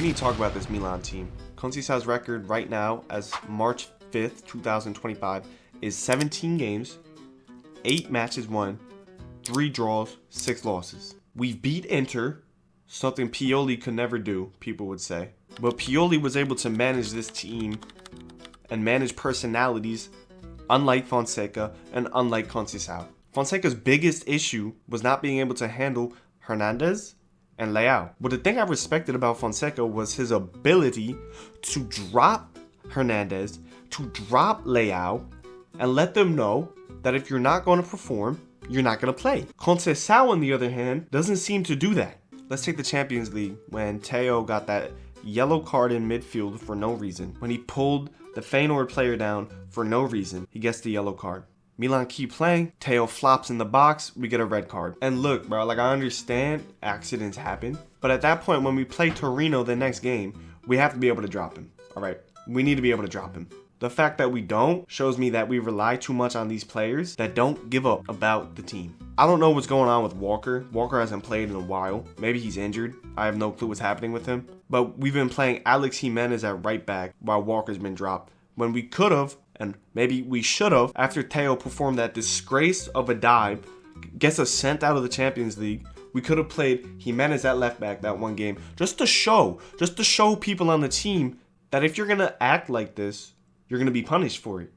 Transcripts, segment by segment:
need to talk about this Milan team. Conceição's record right now, as March 5th, 2025, is 17 games, 8 matches won, 3 draws, 6 losses. We beat Inter, something Pioli could never do, people would say. But Pioli was able to manage this team and manage personalities unlike Fonseca and unlike Conceição. Fonseca's biggest issue was not being able to handle Hernández and Leão. But the thing I respected about Fonseca was his ability to drop Hernández, to drop Leão, and let them know that if you're not going to perform, you're not going to play. Conceição, on the other hand, doesn't seem to do that. Let's take the Champions League when Theo got that yellow card in midfield for no reason. When he pulled the Feyenoord player down for no reason, he gets the yellow card. Milan keep playing, Theo flops in the box, we get a red card. And look, bro, like I understand accidents happen, but at that point when we play Torino the next game, we have to be able to drop him, all right? We need to be able to drop him. The fact that we don't shows me that we rely too much on these players that don't give up about the team. I don't know what's going on with Walker. Walker hasn't played in a while. Maybe he's injured. I have no clue what's happening with him. But we've been playing Alex Jimenez at right back while Walker's been dropped. When we could have, and maybe we should have, after Theo performed that disgrace of a dive, gets us sent out of the Champions League, we could have played Jimenez at left back that one game just to show people on the team that if you're going to act like this, you're going to be punished for it.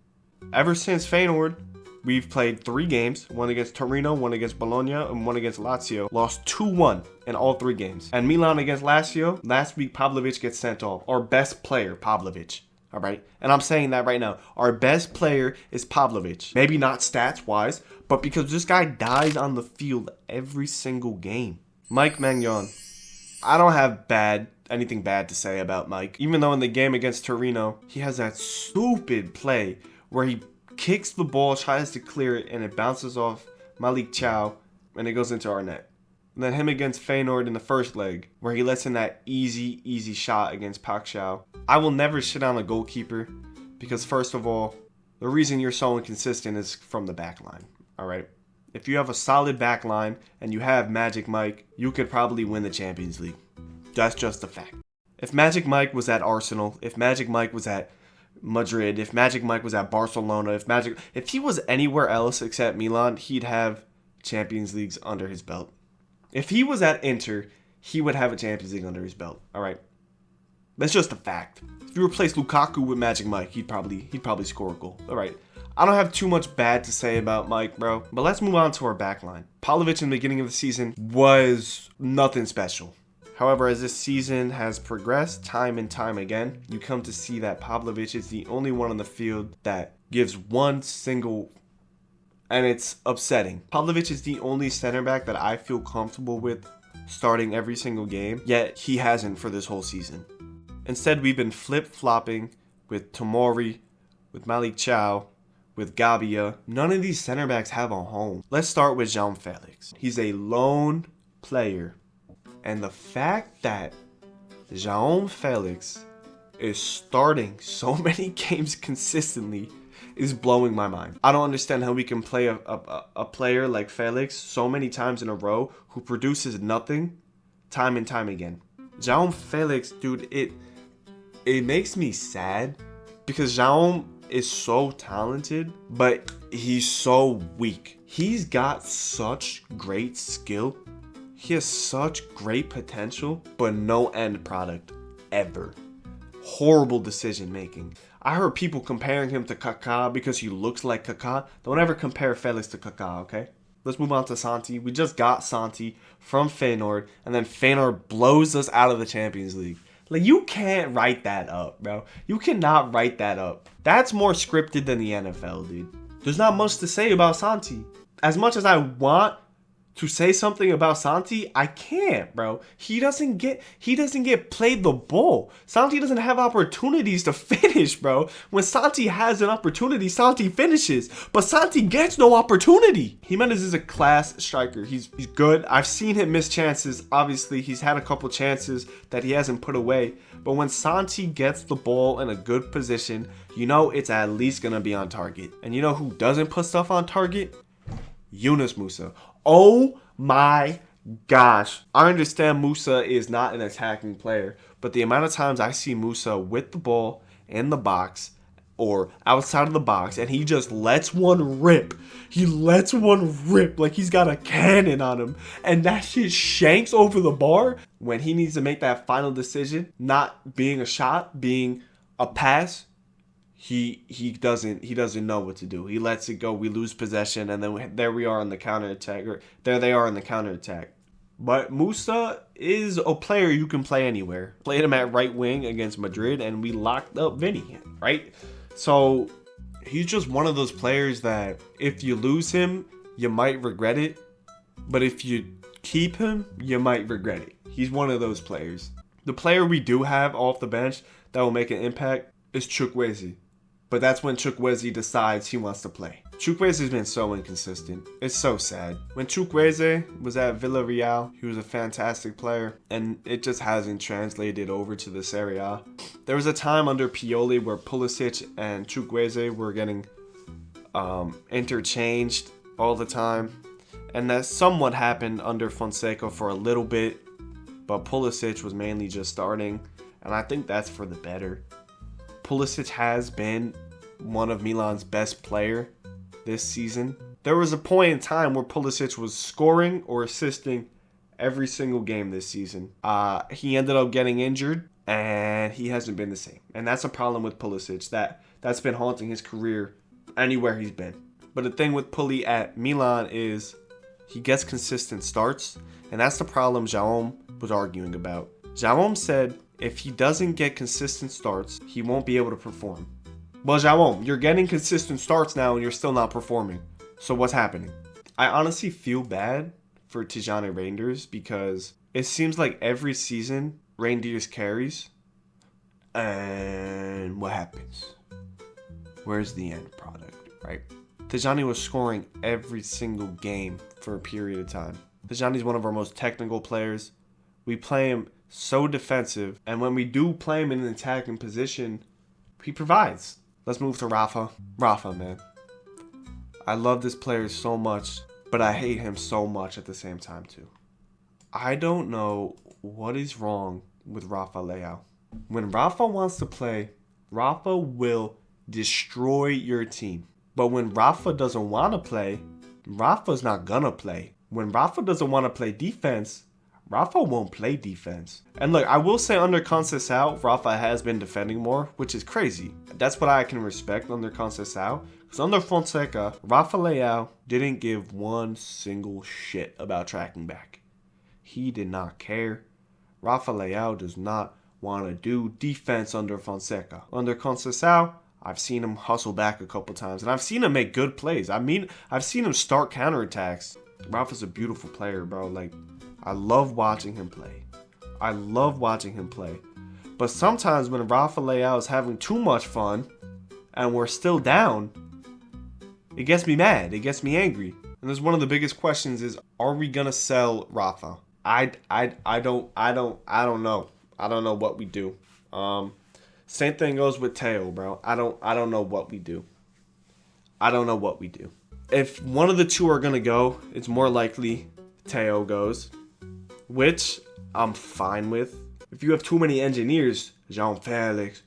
Ever since Feyenoord, we've played 3 games, one against Torino, one against Bologna, and one against Lazio. Lost 2-1 in all 3 games. And Milan against Lazio, last week Pavlovic gets sent off. Our best player, Pavlovic. All right? And I'm saying that right now. Our best player is Pavlovic. Maybe not stats-wise, but because this guy dies on the field every single game. Mike Maignan. I don't have anything bad to say about Mike. Even though in the game against Torino, he has that stupid play where he kicks the ball, tries to clear it, and it bounces off Malik Thiaw, and it goes into our net. And then him against Feyenoord in the first leg, where he lets in that easy shot against Paxiao. I will never shit on a goalkeeper, because first of all, the reason you're so inconsistent is from the back line, all right? If you have a solid back line and you have Magic Mike, you could probably win the Champions League. That's just a fact. If Magic Mike was at Arsenal, if Magic Mike was at Madrid, if Magic Mike was at Barcelona, if he was anywhere else except Milan, he'd have Champions Leagues under his belt. If he was at Inter, he would have a Champions League under his belt. All right, that's just a fact. If you replace Lukaku with Magic Mike, he'd probably score a goal. All right, I don't have too much bad to say about Mike, bro. But let's move on to our back line. Pavlovic in the beginning of the season was nothing special. However, as this season has progressed, time and time again, you come to see that Pavlovic is the only one on the field that gives one single, and it's upsetting. Pavlovic is the only center back that I feel comfortable with starting every single game, yet he hasn't for this whole season. Instead, we've been flip-flopping with Tomori, with Malik Thiaw, with Gabia. None of these center backs have a home. Let's start with João Felix. He's a lone player. And the fact that João Felix is starting so many games consistently is blowing my mind. I don't understand how we can play a player like Felix so many times in a row who produces nothing time and time again. João Felix, dude, it makes me sad because João is so talented, but he's so weak. He's got such great skill. He has such great potential, but no end product ever. Horrible decision making. I heard people comparing him to Kaká because he looks like Kaká. Don't ever compare Felix to Kaká, okay? Let's move on to Santi. We just got Santi from Feyenoord, and then Feyenoord blows us out of the Champions League. Like, you can't write that up, bro. You cannot write that up. That's more scripted than the NFL, dude. There's not much to say about Santi. As much as I want to say something about Santi, I can't, bro. He doesn't get played the ball. Santi doesn't have opportunities to finish, bro. When Santi has an opportunity, Santi finishes. But Santi gets no opportunity. Jimenez is a class striker. He's good. I've seen him miss chances. Obviously, he's had a couple chances that he hasn't put away. But when Santi gets the ball in a good position, you know it's at least going to be on target. And you know who doesn't put stuff on target? Yunus Musa. Oh my gosh. I understand Musa is not an attacking player, but the amount of times I see Musa with the ball in the box or outside of the box and he just lets one rip. He lets one rip like he's got a cannon on him. And that shit shanks over the bar when he needs to make that final decision, not being a shot, being a pass. He doesn't know what to do. He lets it go. We lose possession, and then there we are on the counterattack. Or there they are in the counterattack. But Musa is a player you can play anywhere. Played him at right wing against Madrid, and we locked up Vinny, right? So he's just one of those players that if you lose him, you might regret it. But if you keep him, you might regret it. He's one of those players. The player we do have off the bench that will make an impact is Chukwueze. But that's when Chukwueze decides he wants to play. Chukwueze's been so inconsistent. It's so sad. When Chukwueze was at Villarreal, he was a fantastic player, and it just hasn't translated over to the Serie A. There was a time under Pioli where Pulisic and Chukwueze were getting interchanged all the time, and that somewhat happened under Fonseca for a little bit, but Pulisic was mainly just starting, and I think that's for the better. Pulisic has been one of Milan's best player this season. There was a point in time where Pulisic was scoring or assisting every single game this season. He ended up getting injured, and he hasn't been the same. And that's a problem with Pulisic. That's been haunting his career anywhere he's been. But the thing with Pulli at Milan is he gets consistent starts, and that's the problem Jaume was arguing about. Jaume said if he doesn't get consistent starts, he won't be able to perform. Well, Jaume, you're getting consistent starts now and you're still not performing. So what's happening? I honestly feel bad for Tijani Reinders because it seems like every season Reinders carries. And what happens? Where's the end product, right? Tijani was scoring every single game for a period of time. Tijani's one of our most technical players. We play him so defensive, and when we do play him in an attacking position, he provides. Let's move to Rafa. Rafa, man. I love this player so much, but I hate him so much at the same time too. I don't know what is wrong with Rafa Leão. When Rafa wants to play, Rafa will destroy your team. But when Rafa doesn't want to play, Rafa's not gonna play. When Rafa doesn't want to play defense, Rafa won't play defense. And look, I will say under Conceição, Rafa has been defending more, which is crazy. That's what I can respect under Conceição. Because under Fonseca, Rafa Leão didn't give one single shit about tracking back. He did not care. Rafa Leão does not want to do defense under Fonseca. Under Conceição, I've seen him hustle back a couple times, and I've seen him make good plays. I mean, I've seen him start counterattacks. Rafa's a beautiful player, bro. Like, I love watching him play. I love watching him play. But sometimes when Rafa Leão is having too much fun and we're still down, it gets me mad. It gets me angry. And there's one of the biggest questions is, are we gonna sell Rafa? I don't know. I don't know what we do. Same thing goes with Theo, bro. I don't know what we do. I don't know what we do. If one of the two are gonna go, it's more likely Theo goes, which I'm fine with. If you have too many engineers, João Felix,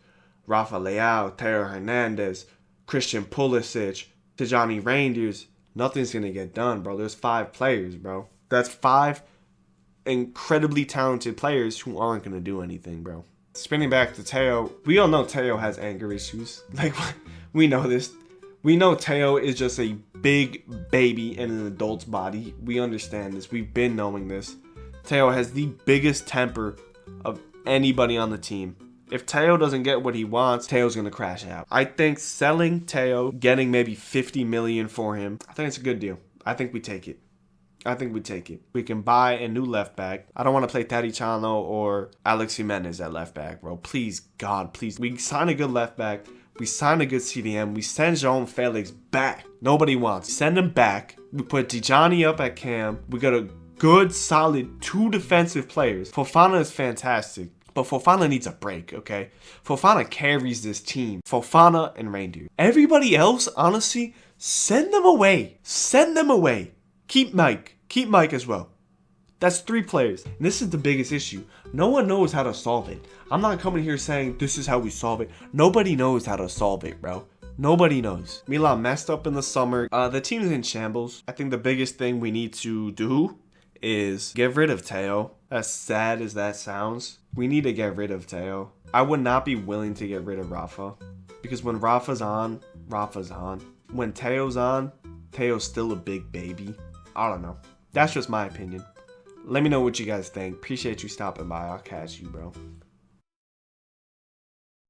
Rafa Leão, Theo Hernández, Christian Pulisic, Tijani Reinders, nothing's gonna get done, bro. There's 5 players, bro. That's 5 incredibly talented players who aren't gonna do anything, bro. Spinning back to Theo, we all know Theo has anger issues. Like, we know this. We know Theo is just a big baby in an adult's body. We understand this. We've been knowing this. Theo has the biggest temper of anybody on the team. If Theo doesn't get what he wants, Theo's going to crash out. I think selling Theo, getting maybe 50 million for him, I think it's a good deal. I think we take it. We can buy a new left back. I don't want to play Taricano or Alex Jimenez at left back, bro. Please, God, please. We sign a good left back. We sign a good CDM. We send João Felix back. Nobody wants. Send him back. We put Tijani up at cam. We got a good, solid 2 defensive players. Fofana is fantastic, but Fofana needs a break, okay? Fofana carries this team. Fofana and Reindeer. Everybody else, honestly, send them away. Send them away. Keep Mike as well. That's 3 players. And this is the biggest issue. No one knows how to solve it. I'm not coming here saying this is how we solve it. Nobody knows how to solve it, bro. Nobody knows. Milan messed up in the summer. The team's in shambles. I think the biggest thing we need to do is get rid of Theo. As sad as that sounds, we need to get rid of Theo. I would not be willing to get rid of Rafa. Because when Rafa's on, Rafa's on. When Theo's on, Theo's still a big baby. I don't know. That's just my opinion. Let me know what you guys think. Appreciate you stopping by. I'll catch you, bro.